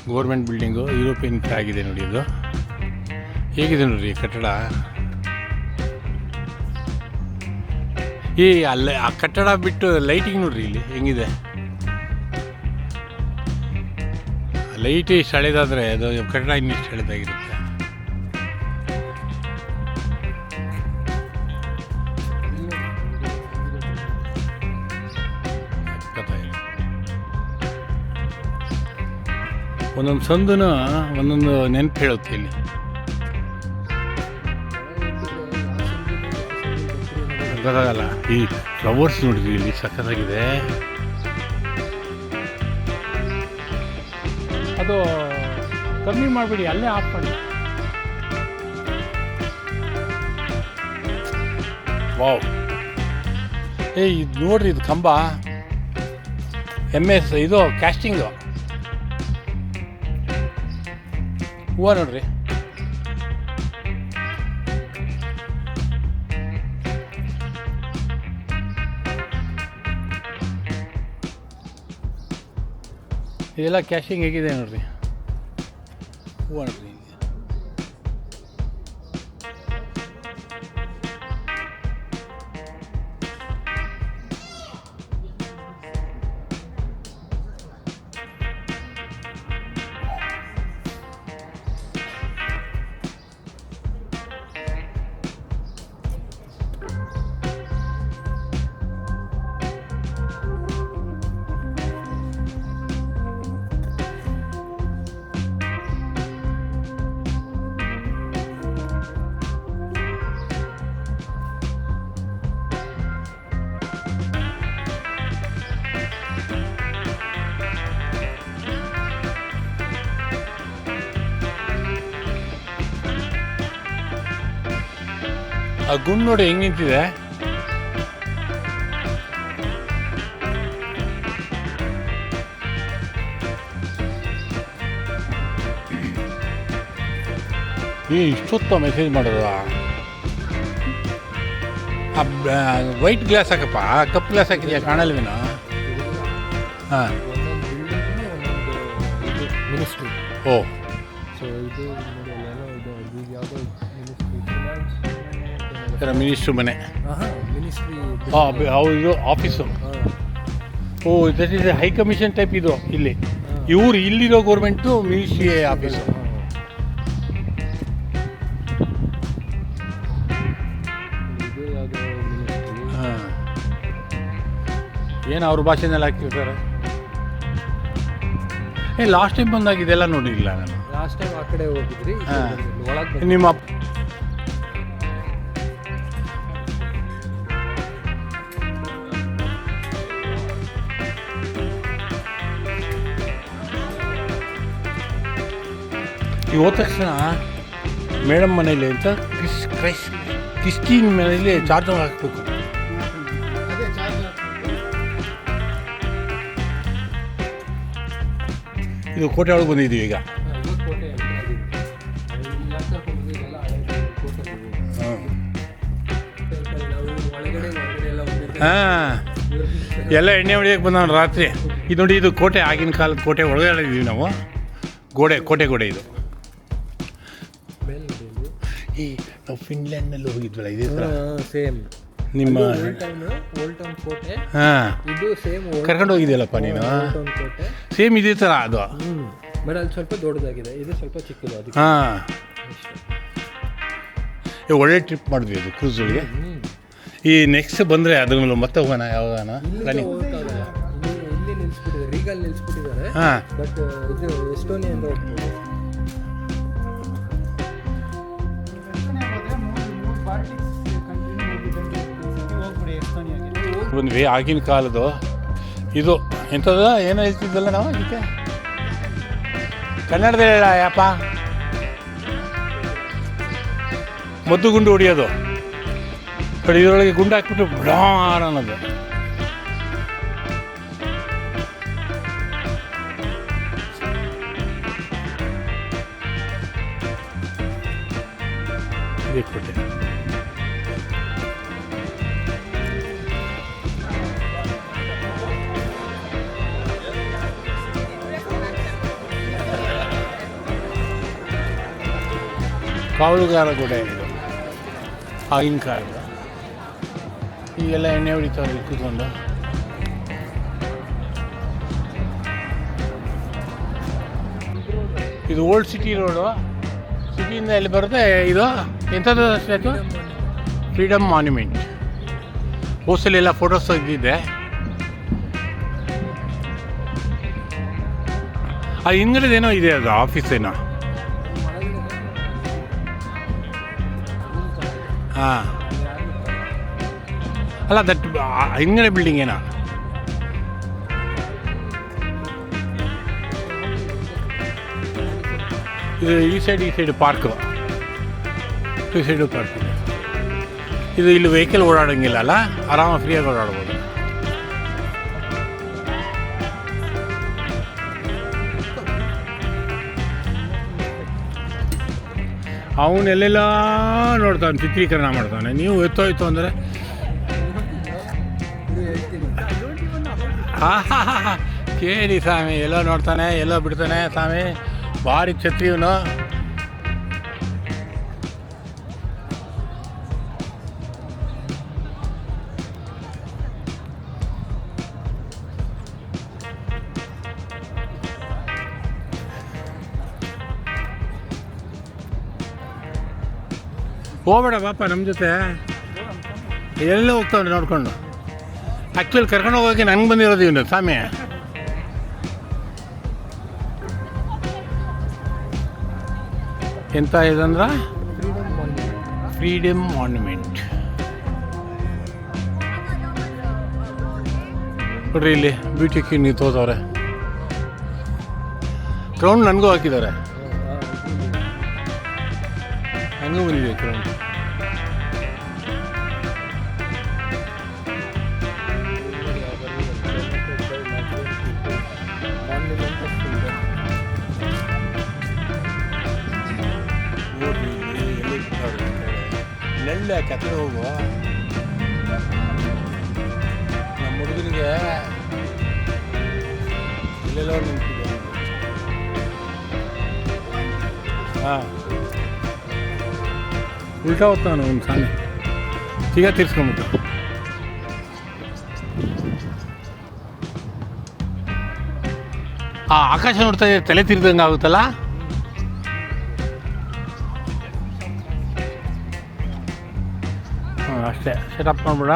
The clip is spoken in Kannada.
ಗೌರ್ಮೆಂಟ್ ಬಿಲ್ಡಿಂಗು ಯುರೋಪಿಯನ್ ಆಗಿದೆ ನೋಡಿ. ಇದು ಹೇಗಿದೆ ನೋಡಿರಿ ಕಟ್ಟಡ. ಅಲ್ಲೇ ಆ ಕಟ್ಟಡ ಬಿಟ್ಟು ಲೈಟಿಂಗ್ ನೋಡ್ರಿ ಇಲ್ಲಿ ಹೆಂಗಿದೆ. ಲೈಟ್ ಇಷ್ಟು ಹಳೇದಾದರೆ ಅದು ಕಟ್ಟಡ ಇನ್ನಿಷ್ಟು ಹಳೇದಾಗಿರುತ್ತೆ. ಒಂದೊಂದು ಸಂದುನ ಒಂದೊಂದು ನೆನಪು ಹೇಳುತ್ತೆ ಇಲ್ಲಿ. ಗೊತ್ತಾಗಲ್ಲ. ಈ ಫ್ಲವರ್ಸ್ ನೋಡಿದ್ವಿ ಇಲ್ಲಿ ಸಖತ್ತಾಗಿದೆ. ಅದು ಕಮ್ಮಿ ಮಾಡಿಬಿಡಿ, ಅಲ್ಲೇ ಆಫ್ ಮಾಡಿ. ವಾವ್, ಇದು ನೋಡ್ರಿ, ಇದು ಕಂಬ MS ಇದು ಕ್ಯಾಸ್ಟಿಂಗು ಹೂವು ನೋಡ್ರಿ. ಇದೆಲ್ಲ ಕ್ಯಾಶಿಂಗ್ ಹೇಗಿದೆ ನೋಡ್ರಿ. ಹೂವು ನೋಡ್ರಿ. ಆ ಗುಂಡು ನೋಡಿ ಹೆಂಗೆ ನಿಂತಿದೆ. ಇಷ್ಟೊತ್ತ ಮೆಸೇಜ್ ಮಾಡೋದು. ವೈಟ್ ಗ್ಲಾಸ್ ಹಾಕಪ್ಪ, ಕಪ್ ಗ್ಲಾಸ್ ಹಾಕಿದ್ಯಾ ಕಾಣಲ್ವೇನೋ. ಹಾಂ, ಓ, ಮಿನಿಸ್ಟ್ರು ಮನೆ. ಹೌದು, ಆಫೀಸು. ಓ, that is high commission type ಇದು. ಇಲ್ಲಿ ಇಲ್ಲಿರೋ ಗೌರ್ಮೆಂಟು ಮಿನಿಸ್ಟ್ರಿ ಆಫೀಸು. ಹಾಂ, ಏನು ಅವ್ರ ಭಾಷೆನಲ್ಲಿ ಹಾಕಿರ್ತಾರೆ. ಲಾಸ್ಟ್ ಟೈಮ್ ಬಂದಾಗ ಇದೆಲ್ಲ ನೋಡಿಲ್ಲ ನಾನು. ಲಾಸ್ಟ್ ಟೈಮ್ ಆ ಕಡೆ ಹೋಗಿದ್ರಿ. ನಿಮ್ಮ ಈಗ ಹೋದ ತಕ್ಷಣ ಮೇಡಮ್ ಮನೇಲಿ ಅಂತ ಕ್ರಿಸ್ಟಿನ್ ಮನೇಲಿ ಚಾರ್ಜರ್ ಹಾಕಬೇಕು. ಇದು ಕೋಟೆ ಒಳಗೆ ಬಂದಿದ್ದೀವಿ ಈಗ. ಹಾಂ, ಎಲ್ಲ ಎಣ್ಣೆ ಹೊಡಿಯೋಕ್ಕೆ ಬಂದವನು ರಾತ್ರಿ. ಇದು ನೋಡಿ, ಇದು ಕೋಟೆ, ಆಗಿನ ಕಾಲದ ಕೋಟೆ ಒಳಗಡೆ ಇದ್ದೀವಿ ನಾವು. ಕೋಟೆ ಇದು. ಈ ನಾವು ಫಿನ್ಲ್ಯಾಂಡ್ನಲ್ಲಿ ಹೋಗಿದ್ವಲ್ಲ, ಇದೇ ಥರ ಸೇಮ್ ನಿಮ್ಮ ಕೋಟೆ. ಹಾಂ, ಇದು ಸೇಮ್ ಕರ್ಕೊಂಡು ಹೋಗಿದ್ಯಲ್ಲಪ್ಪ ನೀನು. ಸೇಮ್ ಇದೇ ಥರ ಅದು. ಬಟ್ ಅಲ್ಲಿ ಸ್ವಲ್ಪ ದೊಡ್ಡದಾಗಿದೆ, ಇದು ಸ್ವಲ್ಪ ಚಿಕ್ಕದು. ಅದಕ್ಕೆ ಹಾಂ, ಒಳ್ಳೆ ಟ್ರಿಪ್ ಮಾಡಿದ್ವಿ ಅದು ಕ್ರೂಸೊಳಗೆ. ಈ ನೆಕ್ಸ್ಟ್ ಬಂದರೆ ಅದ್ರ ಮೇಲೆ ಮತ್ತೆ ಹೋಗೋಣ ಯಾವಾಗನ. ಇಲ್ಲಿ ನಿಲ್ಲಿಸ್ಬಿಟ್ಟಿದ್ದಾರೆ, ರೀಗಲ್ಲಿ ನಿಲ್ಲಿಸ್ಬಿಟ್ಟಿದ್ದಾರೆ. ಹಾಂ, ಬಟ್ ಇದು ಎಸ್ಟೋನಿಯಿಂದ ಹೋಗ್ಬೋದು. ಬಂದ್ವಿ. ಆಗಿನ ಕಾಲದ್ದು ಇದು ಎಂಥದ ಏನೋ ಹೇಳ್ತಿದ್ದಲ್ಲ ನಾವು. ಇದಕ್ಕೆ ಕನ್ನಡದಲ್ಲಿ ಹೇಳ ಯಾಪ, ಮದ್ದು ಗುಂಡು ಹೊಡಿಯೋದು. ಇದರೊಳಗೆ ಗುಂಡು ಹಾಕ್ಬಿಟ್ಟು ಬ್ಡಾರ್ ಅನ್ನೋದು. ಇದೇ ಕೋಟೆ. ಕಾವಲುಗಾರ ಗುಡ್ಡ ಇದು ಆಗಿನ ಕಾಲದ. ಈಗೆಲ್ಲ ಎಣ್ಣೆ ಹೊಡಿತಾವ್ರೆ ಇಲ್ಲಿ ಕೂತ್ಕೊಂಡು. ಇದು ಓಲ್ಡ್ ಸಿಟಿ ರೋಡು. ಸಿಟಿಯಿಂದ ಎಲ್ಲಿ ಬರುತ್ತೆ ಇದು ಎಂಥದ್ದು ಸ್ಟ್ಯಾಚು? Freedom monument. ಹೋಸ್ಟೆಲೆಲ್ಲ ಫೋಟೋಸ್ ತೆಗೆದಿದ್ದೆ. ಅದು ಹಿಂದ್ಗಡೆದೇನೋ ಇದೆ, ಅದು ಆಫೀಸ್ ಏನೋ. ಹಾಂ, ಅಲ್ಲ ದಟ್ ಹಿಂದ್ಗಡೆ ಬಿಲ್ಡಿಂಗ್ ಏನೋ. ಇದು ಈ ಸೈಡ್ ಪಾರ್ಕು. ಈ ಸೈಡು ಪಾರ್ಕ್ ಇದೆ. ಇದು ಇಲ್ಲಿ ವೆಹಿಕಲ್ ಓಡಾಡೋಂಗಿಲ್ಲ ಅಲ್ಲ, ಆರಾಮಾಗಿ ಫ್ರೀಯಾಗಿ ಓಡಾಡ್ಬೋದು. ಅವನು ಎಲ್ಲೆಲ್ಲ ನೋಡ್ತಾನೆ, ಚಿತ್ರೀಕರಣ ಮಾಡ್ತಾನೆ. ನೀವು ಎತ್ತೋಯ್ತು ಅಂದರೆ ಕೇಳಿ ಸ್ವಾಮಿ, ಎಲ್ಲೋ ನೋಡ್ತಾನೆ ಎಲ್ಲೋ ಬಿಡ್ತಾನೆ ಸ್ವಾಮಿ. ಭಾರಿ ಛತ್ರಿಯವನು. ಹೋಗ್ಬೇಡ ಬಾಪ ನಮ್ಮ ಜೊತೆ. ಎಲ್ಲೇ ಹೋಗ್ತಾವ್ರೆ ನೋಡ್ಕೊಂಡು. ಆ್ಯಕ್ಚುಲಿ ಕರ್ಕೊಂಡು ಹೋಗೋಕೆ ನಂಗೆ ಬಂದಿರೋದು ಇವನು ಸ್ವಾಮಿ. ಎಂತ ಇದಂದ್ರೆ ಫ್ರೀಡಮ್ ಮಾನ್ಯುಮೆಂಟ್. ನೋಡ್ರಿ ಇಲ್ಲಿ ಬ್ಯೂಟಿ ಕ್ವೀನ್ ನಿಂತೋದವ್ರೆ. ಕ್ರೌನ್ ನನಗೂ ಹಾಕಿದ್ದಾರೆ. ಹಂಗೂ ಬಂದಿದೆ ಕ್ರೌನ್. ನೆಳ್ಳೆ ಕತೆ ಹೋಗುವ ನಮ್ಮ ಹುಡುಗನಿಗೆ ಇಲ್ಲೆಲ್ಲ ನಿಂತಿದೆ. ಹಾಂ, ಉಲ್ಟಾ ಹೋಗ್ತಾನು ಒಂದು ಸಾನೆ ಈಗ ತೀರ್ಸ್ಕೊಂಬಿಟ್ಟು. ಆ ಆಕಾಶ ನೋಡ್ತಾ ಇದ್ದರೆ ತಲೆ ತಿರ್ದಂಗೆ ಆಗುತ್ತಲ್ಲ. ಅಷ್ಟೇ, ಸೆಟಪ್ ಮಾಡ್ಬಿಡ.